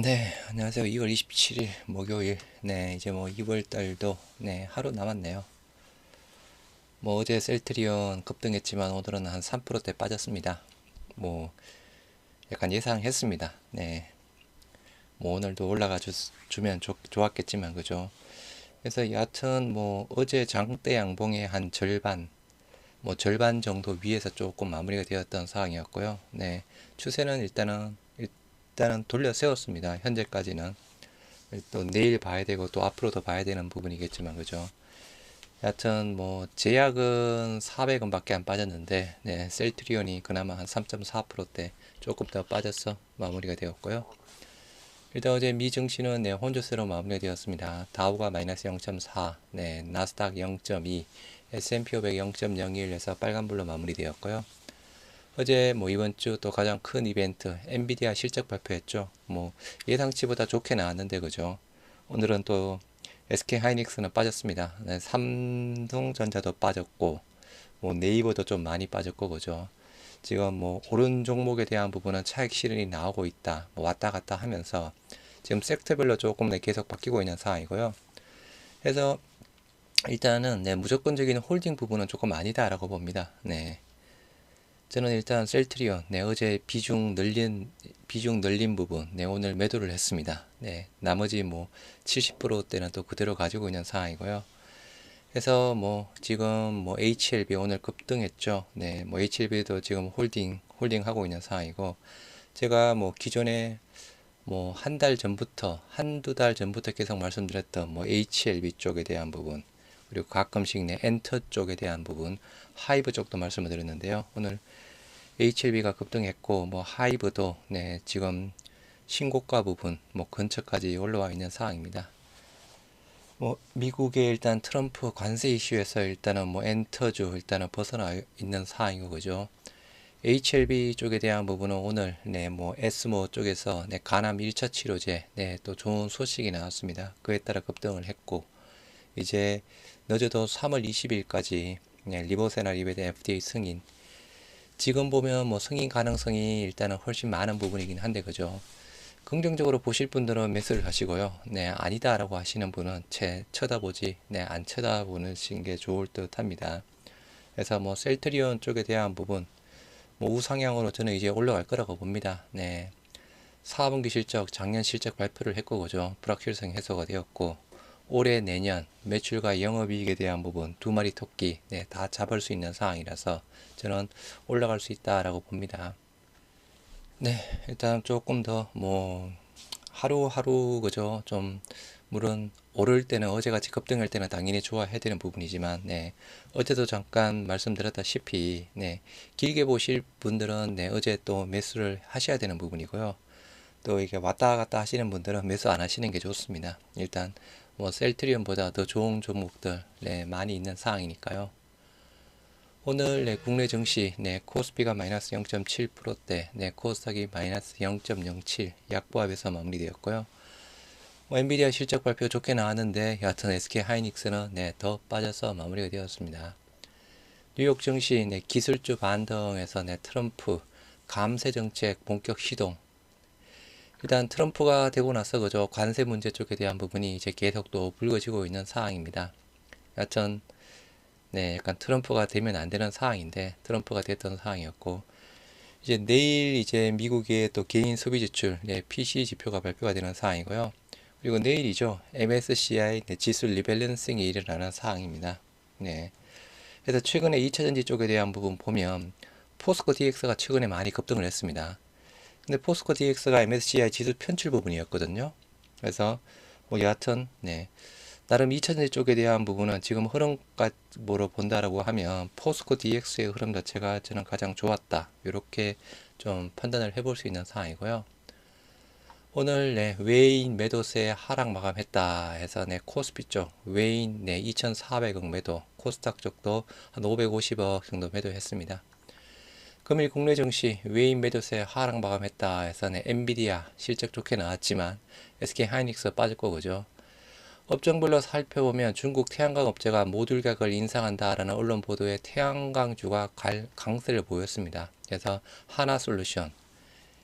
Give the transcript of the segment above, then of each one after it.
네, 안녕하세요. 2월 27일 목요일. 네, 이제 뭐 2월 달도 하루 남았네요. 뭐 어제 셀트리온 급등했지만 오늘은 한 3%대 빠졌습니다. 뭐 약간 예상했습니다. 네. 뭐 오늘도 주면 좋았겠지만 그죠? 그래서 여하튼 뭐 어제 장대 양봉의 한 절반 정도 위에서 조금 마무리가 되었던 상황이었고요. 네. 추세는 일단은 돌려 세웠습니다. 현재까지는. 또 내일 봐야 되고 또 앞으로도 봐야 되는 부분이겠지만 그죠. 여하튼 뭐 제약은 400원밖에 안 빠졌는데 셀트리온이 그나마 한 3.4%대 조금 더 빠져서 마무리가 되었고요. 일단 어제 미 증시는 혼조세로 마무리가 되었습니다. 다우가 마이너스 0.4, 나스닥 0.2, S&P 500 0.01에서 빨간불로 마무리되었고요. 어제 뭐 이번 주 또 가장 큰 이벤트 엔비디아 실적 발표했죠. 뭐 예상치보다 좋게 나왔는데 그죠. 오늘은 또 SK 하이닉스는 빠졌습니다. 삼성전자도 빠졌고 뭐 네이버도 좀 많이 빠졌고 그죠. 지금 뭐 오른 종목에 대한 부분은 차익 실현이 나오고 있다. 뭐 왔다 갔다 하면서 지금 섹터별로 조금 계속 바뀌고 있는 상황이고요. 그래서 일단은 무조건적인 홀딩 부분은 조금 아니다라고 봅니다. 네. 저는 일단 셀트리온 어제 비중 늘린 부분 오늘 매도를 했습니다. 나머지 뭐 70%대는 또 그대로 가지고 있는 상황이고요. 그래서 뭐 지금 뭐 HLB 오늘 급등했죠. 뭐 HLB도 지금 홀딩 하고 있는 상황이고 제가 뭐 기존에 뭐 한두 달 전부터 계속 말씀드렸던 뭐 HLB 쪽에 대한 부분 그리고 가끔씩 엔터 쪽에 대한 부분 하이브 쪽도 말씀을 드렸는데요. 오늘 HLB가 급등했고 뭐 하이브도 지금 신고가 부분 뭐 근처까지 올라와 있는 상황입니다. 뭐 미국의 일단 트럼프 관세 이슈에서 일단은 뭐 엔터주 일단은 벗어나 있는 상황이고 그죠. HLB 쪽에 대한 부분은 오늘 뭐 에스모 쪽에서 간암 1차 치료제 또 좋은 소식이 나왔습니다. 그에 따라 급등을 했고 이제 늦어도 3월 20일까지 리보세나립에 대한 FDA 승인 지금 보면 뭐 승인 가능성이 일단은 훨씬 많은 부분이긴 한데 그죠. 긍정적으로 보실 분들은 매수를 하시고요. 아니다라고 하시는 분은 쳐다보지, 안 쳐다보는 게 좋을 듯 합니다. 그래서 뭐 셀트리온 쪽에 대한 부분, 뭐 우상향으로 저는 이제 올라갈 거라고 봅니다. 4분기 실적, 작년 실적 발표를 했고, 그죠. 불확실성 해소가 되었고, 올해 내년 매출과 영업이익에 대한 부분 두 마리 토끼 다 잡을 수 있는 상황이라서 저는 올라갈 수 있다라고 봅니다. 일단 조금 더 뭐 하루하루 그죠 좀 물론 오를 때는 어제같이 급등할 때는 당연히 좋아해야 되는 부분이지만 어제도 잠깐 말씀드렸다시피 길게 보실 분들은 어제 또 매수를 하셔야 되는 부분이고요. 또 이게 왔다 갔다 하시는 분들은 매수 안 하시는 게 좋습니다. 일단 뭐 셀트리온보다 더 좋은 종목들 많이 있는 상황이니까요. 오늘 국내 증시 코스피가 마이너스 0.7%대 코스닥이 마이너스 0.07 약보합에서 마무리되었고요. 뭐 엔비디아 실적 발표 좋게 나왔는데 여하튼 SK 하이닉스는 더 빠져서 마무리가 되었습니다. 뉴욕 증시 기술주 반등에서 트럼프 감세 정책 본격 시동. 일단 트럼프가 되고 나서 그저 관세 문제 쪽에 대한 부분이 이제 계속 또 불거지고 있는 상황입니다. 여하튼 약간 트럼프가 되면 안 되는 상황인데 트럼프가 됐던 상황이었고 이제 내일 이제 미국의 또 개인 소비 지출 PC 지표가 발표가 되는 상황이고요. 그리고 내일이죠. MSCI 지수 리밸런싱이 일어나는 상황입니다. 그래서 최근에 2차전지 쪽에 대한 부분 보면 포스코 DX가 최근에 많이 급등을 했습니다. 근데 포스코 DX가 MSCI 지수 편출 부분이었거든요. 그래서 뭐 여하튼 나름 2차전지 쪽에 대한 부분은 지금 흐름으로 본다라고 하면 포스코 DX의 흐름 자체가 저는 가장 좋았다. 이렇게 좀 판단을 해볼 수 있는 상황이고요. 오늘 외인 매도세 하락 마감했다 해서 코스피 쪽 외인 2,400억 매도, 코스닥 쪽도 한 550억 정도 매도했습니다. 금일 국내 증시 외인 매도세 하락 마감했다 해서 엔비디아 실적 좋게 나왔지만 SK 하이닉스 빠졌고 그죠. 업종별로 살펴보면 중국 태양광 업체가 모듈 가격을 인상한다라는 언론 보도에 태양광주가 강세를 보였습니다. 그래서 하나솔루션,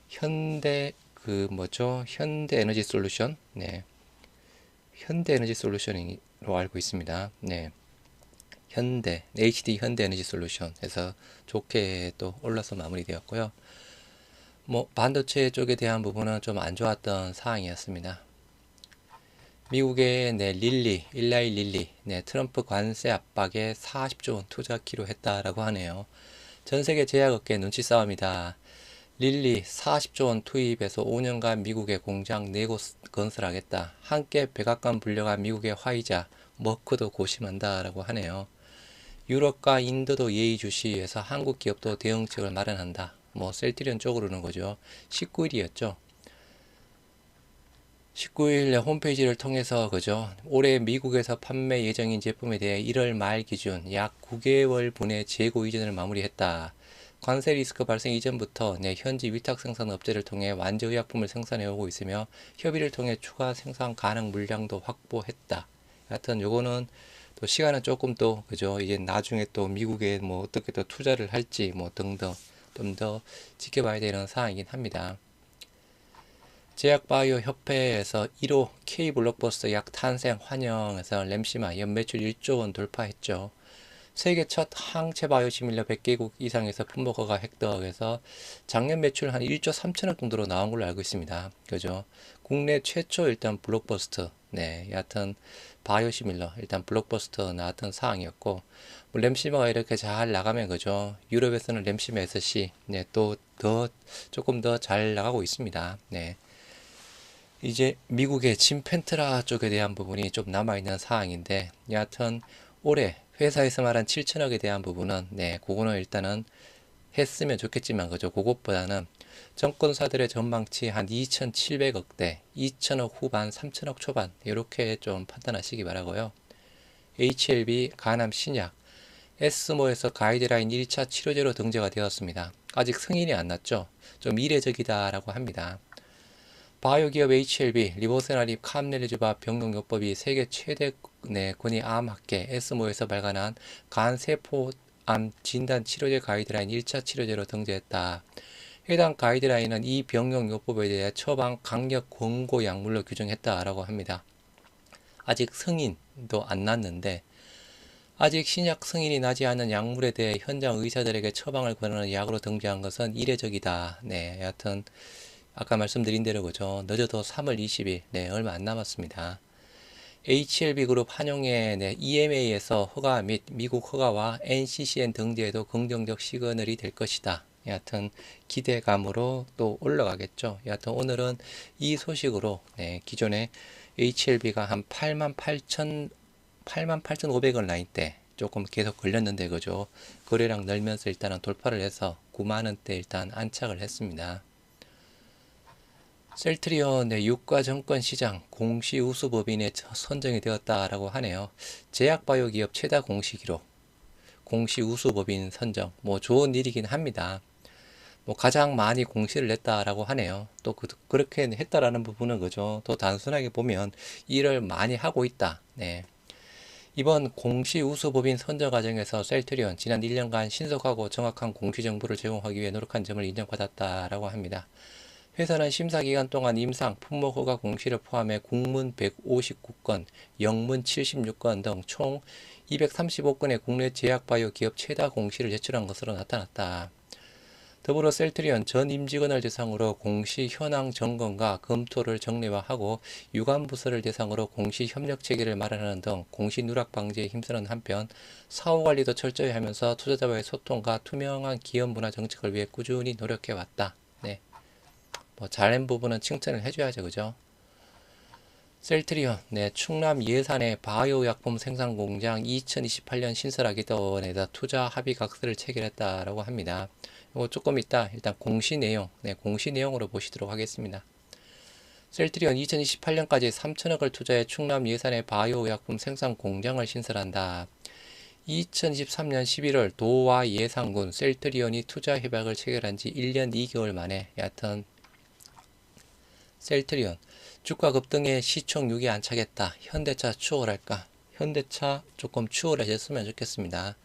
현대 그 뭐죠? 현대에너지솔루션, 네, 현대에너지솔루션으로 알고 있습니다. 네, HD 현대에너지솔루션에서 좋게 또 올라서 마무리되었고요. 뭐 반도체 쪽에 대한 부분은 좀 안 좋았던 사항이었습니다. 미국의 일라이 릴리, 트럼프 관세 압박에 40조 원 투자키로 했다라고 하네요. 전 세계 제약업계 눈치 싸움이다. 릴리 40조 원 투입해서 5년간 미국에 공장 4곳 건설하겠다. 함께 백악관 불려간 미국의 화이자, 머크도 고심한다라고 하네요. 유럽과 인도도 예의주시해서 한국 기업도 대응책을 마련한다. 뭐 셀트리온 쪽으로는 거죠. 19일이었죠. 19일 홈페이지를 통해서 그죠. 올해 미국에서 판매 예정인 제품에 대해 1월 말 기준 약 9개월 분의 재고 이전을 마무리했다. 관세 리스크 발생 이전부터 현지 위탁 생산 업체를 통해 완저 의약품을 생산해 오고 있으며 협의를 통해 추가 생산 가능 물량도 확보했다. 하여튼 요거는 또 시간은 조금 또 그죠. 이제 나중에 또 미국에 뭐 어떻게 또 투자를 할지 뭐 등등 좀 더 지켜봐야 되는 사항이긴 합니다. 제약바이오 협회에서 1호 K블록버스터 약 탄생 환영에서 램시마 연매출 1조 원 돌파했죠. 세계 첫 항체 바이오 시밀러 100개국 이상에서 품목허가 획득해서 작년 매출 한 1조 3천억 정도로 나온 걸로 알고 있습니다. 그죠? 국내 최초 일단 블록버스터, 여하튼 바이오 시밀러 일단 블록버스터 나왔던 사항이었고, 뭐 램시마가 이렇게 잘 나가면 그죠? 유럽에서는 램시마 SC, 또 더 조금 더 잘 나가고 있습니다. 이제 미국의 침펜트라 쪽에 대한 부분이 좀 남아있는 사항인데, 여하튼 올해 회사에서 말한 7천억에 대한 부분은 그거는 일단은 했으면 좋겠지만 그죠. 그것보다는 정권사들의 전망치 한 2,700억대, 2천억 후반, 3천억 초반 이렇게 좀 판단하시기 바라고요. HLB 간암 신약 에스모에서 가이드라인 1차 치료제로 등재가 되었습니다. 아직 승인이 안 났죠. 좀 이례적이다라고 합니다. 바이오 기업 HLB, 리보세라립 캄넬리주바 병용요법이 세계 최대 권위 암학회 에스모에서 발간한 간세포암 진단 치료제 가이드라인 1차 치료제로 등재했다. 해당 가이드라인은 이 병용요법에 대해 처방 강력 권고 약물로 규정했다라고 합니다. 아직 승인도 안 났는데 아직 신약 승인이 나지 않은 약물에 대해 현장 의사들에게 처방을 권하는 약으로 등재한 것은 이례적이다. 여하튼 아까 말씀드린 대로 그죠. 늦어도 3월 20일, 얼마 안 남았습니다. HLB 그룹 한용의 EMA에서 허가 및 미국 허가와 NCCN 등재에도 긍정적 시그널이 될 것이다. 여하튼 기대감으로 또 올라가겠죠. 여하튼 오늘은 이 소식으로 기존에 HLB가 한 88,500원 라인대 조금 계속 걸렸는데 그죠. 거래량 늘면서 일단은 돌파를 해서 9만원대 일단 안착을 했습니다. 셀트리온 유가증권시장 공시우수법인에 선정이 되었다라고 하네요. 제약바이오 기업 최다 공시 기록, 공시우수법인 선정, 뭐 좋은 일이긴 합니다. 뭐 가장 많이 공시를 냈다라고 하네요. 또 그렇게 했다라는 부분은 그죠. 또 단순하게 보면 일을 많이 하고 있다. 이번 공시우수법인 선정 과정에서 셀트리온 지난 1년간 신속하고 정확한 공시 정보를 제공하기 위해 노력한 점을 인정받았다라고 합니다. 회사는 심사기간 동안 임상, 품목허가 공시를 포함해 국문 159건, 영문 76건 등 총 235건의 국내 제약바이오 기업 최다 공시를 제출한 것으로 나타났다. 더불어 셀트리온 전 임직원을 대상으로 공시 현황 점검과 검토를 정례화하고 유관부서를 대상으로 공시 협력 체계를 마련하는 등 공시 누락 방지에 힘쓰는 한편 사후관리도 철저히 하면서 투자자와의 소통과 투명한 기업 문화 정책을 위해 꾸준히 노력해왔다. 뭐 잘한 부분은 칭찬을 해줘야죠, 그죠? 셀트리온, 충남 예산의 바이오 약품 생산 공장 2028년 신설하기도원에다 투자 합의 각서를 체결했다라고 합니다. 이거 조금 이따 일단 공시 내용, 공시 내용으로 보시도록 하겠습니다. 셀트리온 2028년까지 3천억을 투자해 충남 예산의 바이오 약품 생산 공장을 신설한다. 2023년 11월 도와 예산군 셀트리온이 투자 협약을 체결한 지 1년 2개월 만에 여하튼 셀트리온 주가 급등에 시총 6위 안착했다. 현대차 추월할까? 현대차 조금 추월하셨으면 좋겠습니다.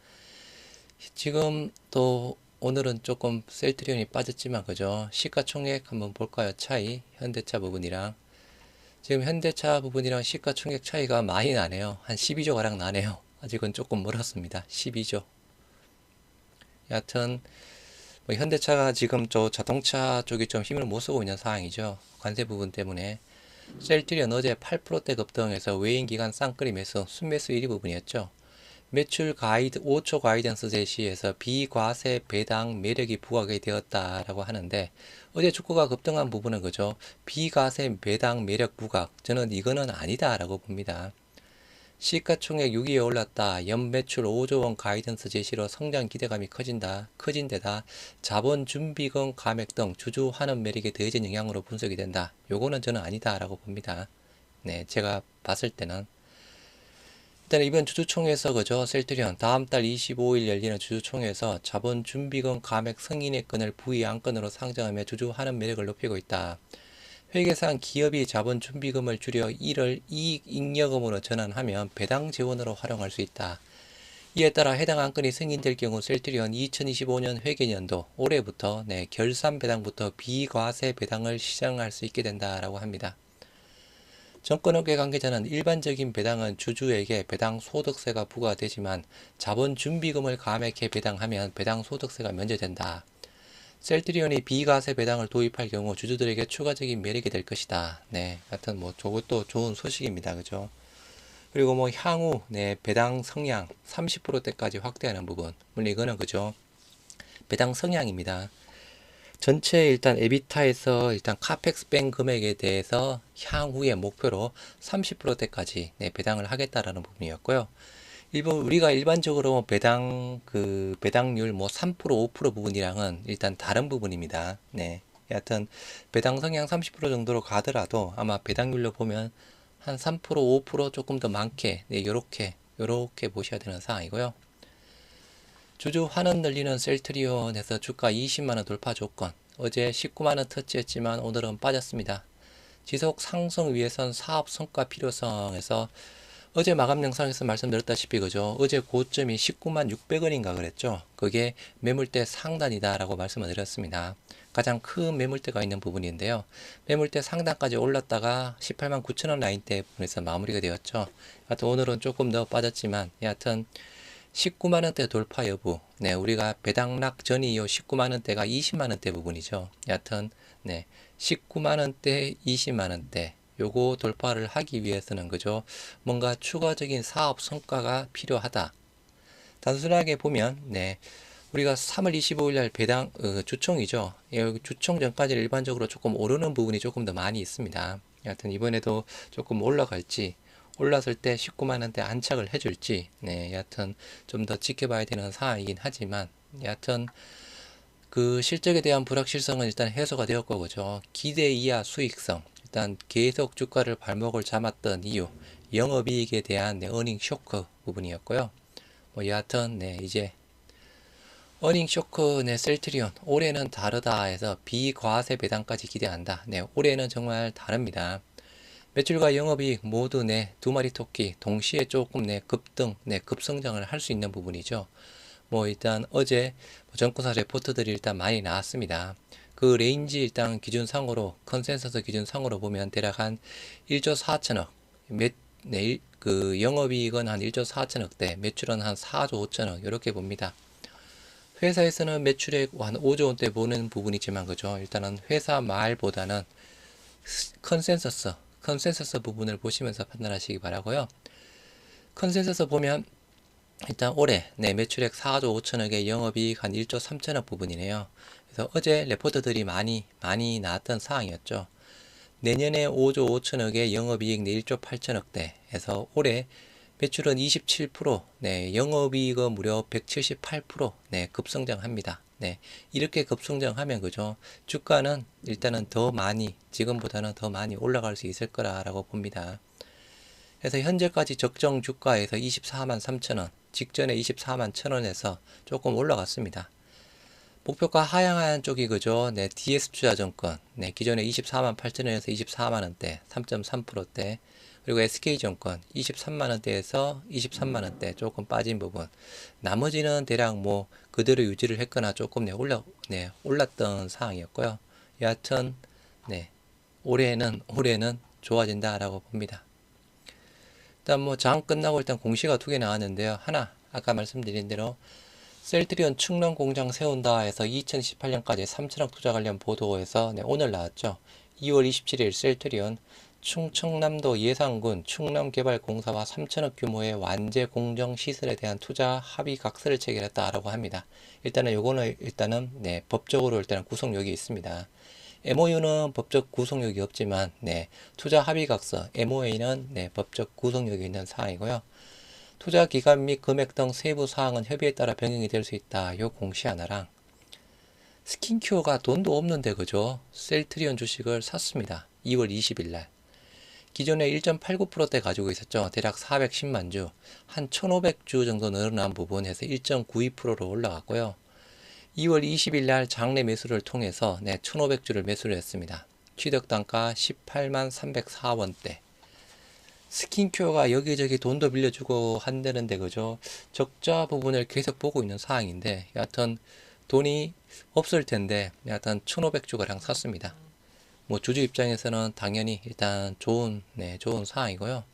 지금 또 오늘은 조금 셀트리온이 빠졌지만 그죠? 시가총액 한번 볼까요? 차이 현대차 부분이랑 지금 현대차 부분이랑 시가총액 차이가 많이 나네요. 한 12조 가량 나네요. 아직은 조금 멀었습니다. 12조. 여하튼 뭐 현대차가 지금 저 자동차 쪽이 좀 힘을 못 쓰고 있는 상황이죠. 관세 부분 때문에. 셀트리온 어제 8%대 급등해서 외인 기간 쌍끌이 매수, 순매수 1위 부분이었죠. 매출 가이드 5초 가이던스 제시에서 비과세 배당 매력이 부각이 되었다라고 하는데 어제 주가가 급등한 부분은 그죠? 비과세 배당 매력 부각. 저는 이거는 아니다라고 봅니다. 시가총액 6위에 올랐다. 연매출 5조 원 가이던스 제시로 성장 기대감이 커진데다 자본 준비금 감액 등 주주 환원 매력에 더해진 영향으로 분석이 된다. 요거는 저는 아니다라고 봅니다. 네, 제가 봤을 때는 일단 이번 주주총회에서 그죠? 셀트리온 다음 달 25일 열리는 주주총회에서 자본 준비금 감액 승인의 건을 부의 안건으로 상정하며 주주 환원 매력을 높이고 있다. 회계상 기업이 자본 준비금을 줄여 이를 이익 잉여금으로 전환하면 배당 재원으로 활용할 수 있다. 이에 따라 해당 안건이 승인될 경우 셀트리온 2025년 회계연도 올해부터 결산 배당부터 비과세 배당을 시작할 수 있게 된다라고 합니다. 정권업계 관계자는 일반적인 배당은 주주에게 배당 소득세가 부과되지만 자본 준비금을 감액해 배당하면 배당 소득세가 면제된다. 셀트리온이 비과세 배당을 도입할 경우 주주들에게 추가적인 매력이 될 것이다. 네, 하여튼 뭐 저것도 좋은 소식입니다. 그죠? 그리고 뭐 향후 배당 성향 30%대까지 확대하는 부분. 물론 이거는 그죠? 배당 성향입니다. 전체 일단 에비타에서 일단 카펙스 뺀 금액에 대해서 향후의 목표로 30%대까지 배당을 하겠다라는 부분이었고요. 우리가 일반적으로 배당률 3% 5% 부분이랑은 일단 다른 부분입니다. 네. 여하튼 배당 성향 30% 정도로 가더라도 아마 배당률로 보면 한 3% 5% 조금 더 많게 요렇게 보셔야 되는 상황이고요. 주주 환원 늘리는 셀트리온에서 주가 20만원 돌파 조건. 어제 19만원 터치했지만 오늘은 빠졌습니다. 지속 상승 위해선 사업 성과 필요성에서 어제 마감 영상에서 말씀드렸다시피 그죠? 어제 고점이 19만 600원인가 그랬죠? 그게 매물대 상단이다 라고 말씀을 드렸습니다. 가장 큰 매물대가 있는 부분인데요. 매물대 상단까지 올랐다가 18만 9천원 라인대 부분에서 마무리가 되었죠. 하여튼 오늘은 조금 더 빠졌지만 여하튼 19만원대 돌파 여부. 네, 우리가 배당락 전이 요 19만원대가 20만원대 부분이죠. 여하튼 19만원대 20만원대 요거 돌파를 하기 위해서는 그죠? 뭔가 추가적인 사업 성과가 필요하다. 단순하게 보면 우리가 3월 25일 날 배당 주총이죠. 여기 주총 전까지 일반적으로 조금 오르는 부분이 조금 더 많이 있습니다. 여하튼 이번에도 조금 올라갈지 올랐을 때 19만원대 안착을 해줄지 여하튼 좀 더 지켜봐야 되는 상황이긴 하지만 여하튼 그 실적에 대한 불확실성은 일단 해소가 되었고 그죠? 기대 이하 수익성 일단 계속 주가를 발목을 잡았던 이유 영업이익에 대한 어닝 쇼크 부분이었고요. 뭐 여하튼 이제 어닝 쇼크 셀트리온 올해는 다르다 해서 비과세 배당까지 기대한다. 올해는 정말 다릅니다. 매출과 영업이익 모두 두 마리 토끼 동시에 조금 급등 급성장을 할 수 있는 부분이죠. 뭐 일단 어제 정권사 레포트들이 일단 많이 나왔습니다. 그 레인지 일단 기준상으로 컨센서스 기준상으로 보면 대략 한 1조 4천억 그 영업이익은 한 1조 4천억대 매출은 한 4조 5천억 이렇게 봅니다. 회사에서는 매출액 한 5조 원대 보는 부분이지만 그죠? 일단은 회사 말보다는 컨센서스 부분을 보시면서 판단하시기 바라고요. 컨센서스 보면 일단 올해 매출액 4조 5천억에 영업이익 한 1조 3천억 부분이네요. 그래서 어제 레포트들이 많이 나왔던 상황이었죠. 내년에 5조 5천억에 영업이익 1조 8천억대 해서 올해 매출은 27%, 영업이익은 무려 178% 급성장합니다. 이렇게 급성장하면 그죠? 주가는 일단은 더 많이 지금보다는 더 많이 올라갈 수 있을 거라고 봅니다. 그래서 현재까지 적정 주가에서 24만 3천원, 직전에 24만 1천원에서 조금 올라갔습니다. 목표가 하향하는 쪽이 그죠? DS투자증권, 기존에 24만 8천원에서 24만원대, 3.3%대, 그리고 SK증권 23만원대에서 23만원대 조금 빠진 부분. 나머지는 대략 뭐 그대로 유지를 했거나 조금 올랐던 상황이었고요. 여하튼, 올해는 좋아진다라고 봅니다. 일단 뭐 장 끝나고 일단 공시가 2개 나왔는데요. 하나, 아까 말씀드린 대로 셀트리온 충남 공장 세운다 해서 2018년까지 3천억 투자 관련 보도에서 오늘 나왔죠. 2월 27일 셀트리온 충청남도 예산군 충남개발공사와 3천억 규모의 완제 공정 시설에 대한 투자 합의 각서를 체결했다라고 합니다. 일단은 법적으로 일단은 구속력이 있습니다. MOU는 법적 구속력이 없지만 투자 합의 각서 MOA는 법적 구속력이 있는 사항이고요. 투자 기간 및 금액 등 세부 사항은 협의에 따라 변경이 될 수 있다. 요 공시 하나랑 스킨큐어가 돈도 없는데 그죠? 셀트리온 주식을 샀습니다. 2월 20일 날. 기존에 1.89%대 가지고 있었죠. 대략 410만 주, 한 1,500주 정도 늘어난 부분에서 1.92%로 올라갔고요. 2월 20일 날 장내 매수를 통해서 1,500주를 매수를 했습니다. 취득 단가 18만 304원대. 스킨큐어가 여기저기 돈도 빌려주고 한다는데 그죠? 적자 부분을 계속 보고 있는 상황인데 여하튼 돈이 없을 텐데 여하튼 1,500주가량 샀습니다. 뭐 주주 입장에서는 당연히 일단 좋은 상황이고요.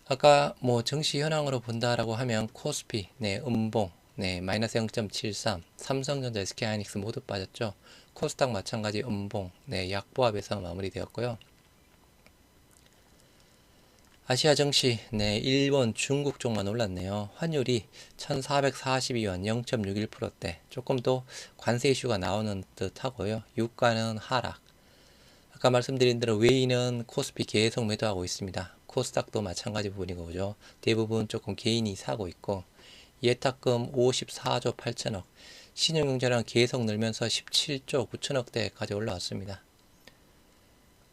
아까 뭐 증시 현황으로 본다라고 하면 코스피, 음봉, 마이너스 0.73, 삼성전자, SK하이닉스 모두 빠졌죠. 코스닥 마찬가지 음봉, 약보합에서 마무리되었고요. 아시아 증시, 일본, 중국 쪽만 올랐네요. 환율이 1442원 0.61%대. 조금 더 관세 이슈가 나오는 듯 하고요. 유가는 하락. 아까 말씀드린 대로 외인은 코스피 계속 매도하고 있습니다. 코스닥도 마찬가지 부분이고 그죠. 대부분 조금 개인이 사고 있고 예탁금 54조 8천억. 신용융자량 계속 늘면서 17조 9천억대까지 올라왔습니다.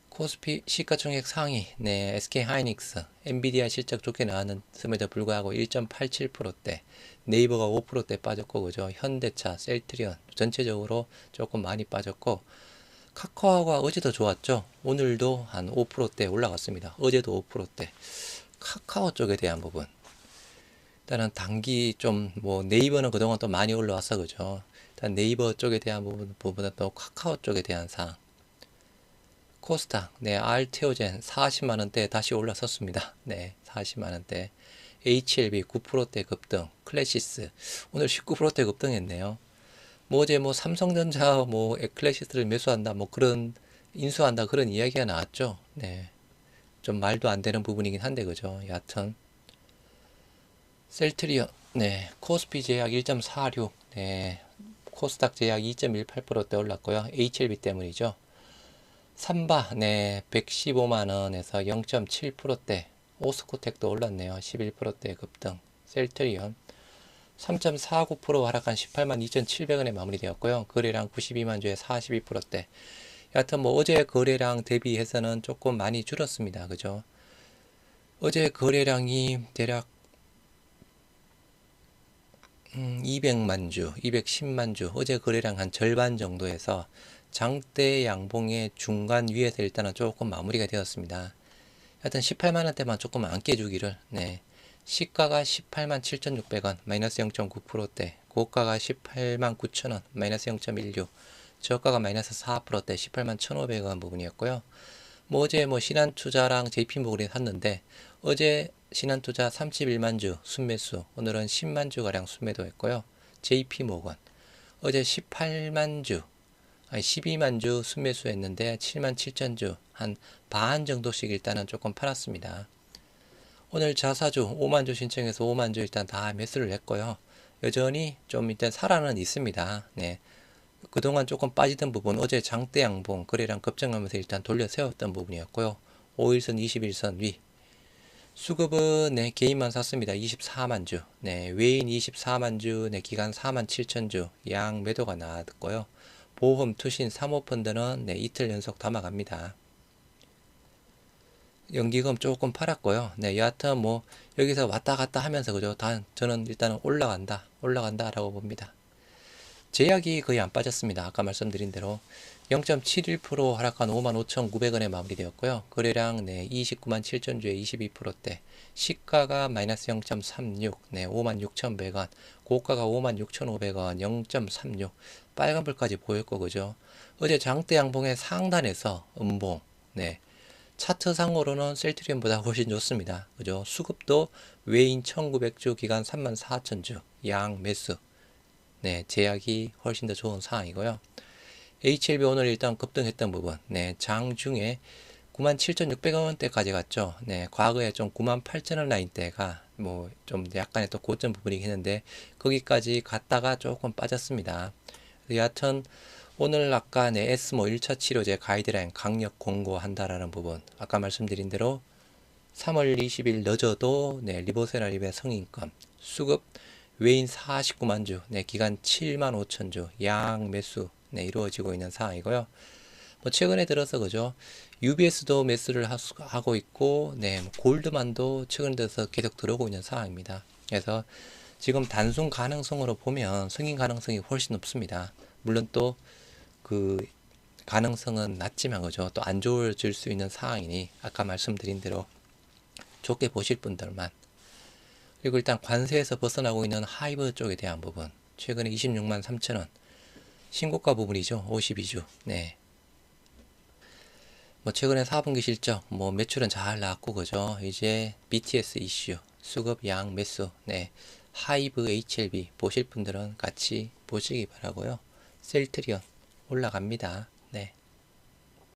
코스피 시가총액 상위, SK하이닉스, 엔비디아 실적 좋게 나왔음에도 불구하고 1.87%대, 네이버가 5%대 빠졌고, 그죠? 현대차, 셀트리온, 전체적으로 조금 많이 빠졌고, 카카오가 어제도 좋았죠? 오늘도 한 5%대 올라갔습니다. 어제도 5%대. 카카오 쪽에 대한 부분. 일단은 단기 네이버는 그동안 또 많이 올라왔어, 그죠? 일단 네이버 쪽에 대한 부분은 또 카카오 쪽에 대한 사항. 코스닥, 알테오젠 40만원대 다시 올라섰습니다. 40만원대. HLB 9%대 급등, 클래시스 오늘 19%대 급등했네요. 어제 삼성전자 클래시스를 매수한다, 인수한다 그런 이야기가 나왔죠. 좀 말도 안 되는 부분이긴 한데, 그죠? 여하튼. 셀트리온, 코스피 제약 1.46, 코스닥 제약 2.18%대 올랐고요. HLB 때문이죠. 삼바 115만원에서 0.7%대, 오스코텍도 올랐네요. 11%대 급등. 셀트리온 3.49% 하락한 18만 2,700원에 마무리되었고요. 거래량 92만 주에 42%대. 여하튼 어제 거래량 대비해서는 조금 많이 줄었습니다. 그죠? 어제 거래량이 대략 200만 주, 210만 주, 어제 거래량 한 절반 정도에서 장대 양봉의 중간 위에서 일단은 조금 마무리가 되었습니다. 하여튼 18만원대만 조금 안 깨주기를, 시가가 18만 7,600원, 마이너스 0.9%대, 고가가 18만 9천원, 마이너스 0.16, 저가가 마이너스 4%대, 18만 1,500원 부분이었고요. 어제 신한투자랑 JP모건이 샀는데, 어제 신한투자 31만 주 순매수, 오늘은 10만 주가량 순매도 했고요. JP모건, 어제 18만 주, 12만 주 순매수 했는데 7만 7천 주, 한 반 정도씩 일단은 조금 팔았습니다. 오늘 자사주 5만 주 신청해서 5만 주 일단 다 매수를 했고요. 여전히 좀 일단 살아는 있습니다. 그동안 조금 빠지던 부분, 어제 장대 양봉 거래량 급증하면서 일단 돌려 세웠던 부분이었고요. 5일선 21선 위. 수급은 개인만 샀습니다. 24만 주. 외인 24만 주, 기간 4만 7천 주. 양 매도가 나왔고요. 보험, 투신, 사모펀드는 이틀 연속 담아갑니다. 연기금 조금 팔았고요. 여하튼 여기서 왔다 갔다 하면서 그죠? 저는 일단은 올라간다라고 봅니다. 제약이 거의 안 빠졌습니다. 아까 말씀드린 대로 0.71% 하락한 55,900원에 마무리되었고요. 거래량 네, 29만 7천 주에 22%대. 시가가 마이너스 0.36, 네, 56,100원. 고가가 56,500원, 0.36. 빨간불까지 보였고, 그죠? 어제 장대 양봉의 상단에서 음봉, 네. 차트상으로는 셀트리온보다 훨씬 좋습니다. 그죠? 수급도 외인 1900주, 기간 34,000주, 양 매수. 네, 제약이 훨씬 더 좋은 상황이고요. HLB 오늘 일단 급등했던 부분, 네, 장중에 97,600원대까지 갔죠. 네, 과거에 좀 98,000원 라인대가 뭐 좀 약간의 또 고점 부분이긴 했는데 거기까지 갔다가 조금 빠졌습니다. 여하튼 오늘 아까 네, 에스모 1차 치료제 가이드라인 강력 공고한다라는 부분, 아까 말씀드린 대로 3월 20일 늦어도 네, 리보세라립의 성인권 수급 외인 49만 주, 네, 기간 7만 5천 주, 양 매수 네, 이루어지고 있는 상황이고요. 뭐 최근에 들어서 그죠? UBS도 매수를 하고 있고, 네, 뭐 골드만도 최근 들어서 계속 들어오고 있는 상황입니다. 그래서 지금 단순 가능성으로 보면 승인 가능성이 훨씬 높습니다. 물론 또 그 가능성은 낮지만 그죠? 또 안 좋아질 수 있는 상황이니 아까 말씀드린 대로 좋게 보실 분들만. 그리고 일단 관세에서 벗어나고 있는 하이브 쪽에 대한 부분, 최근에 26만 3천원 신고가 부분이죠. 52주. 네. 뭐 최근에 4분기 실적, 뭐 매출은 잘 나왔고 그죠. 이제 BTS 이슈, 수급 양 매수, 네. 하이브 HLB 보실 분들은 같이 보시기 바라고요. 셀트리온 올라갑니다. 네.